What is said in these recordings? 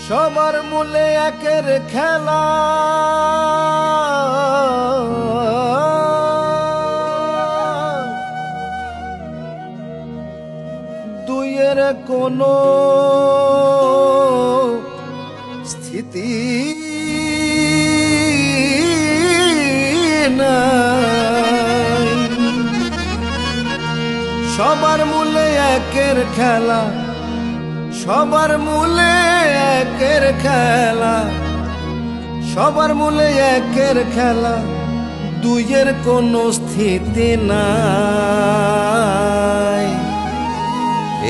সবার মূলে একের খেলা, দুইয়ের কোনো স্থিতি নাই। সবার মূলে একের খেলা, সবার মূলে একের খেলা, সবার মূলে একের খেলা, দুইয়ের কোনো স্থিতি নাই।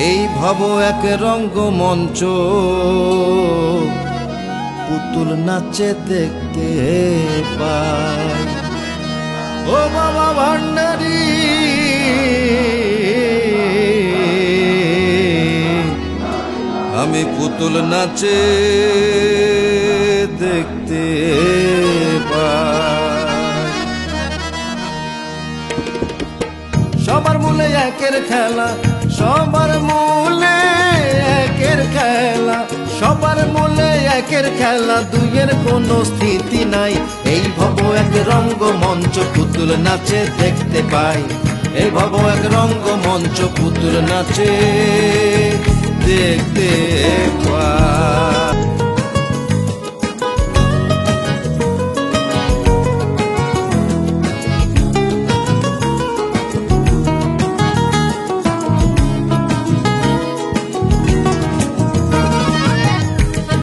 এই ভব এক রঙ্গমঞ্চ, পুতুল নাচে দেখতে পাই। ও বাবা ভান্ডারী, আমি পুতুল নাচে দেখতে পাই। সবার মূলে একের খেলা, সবার মূলে একের খেলা, সবার মূলে একের খেলা, দুইয়ের কোনো স্থিতি নাই। এই ভব এক রঙ্গমঞ্চ, পুতুল নাচে দেখতে পাই। এই ভব এক রঙ্গমঞ্চ, পুতুল নাচে দেখতে পাই।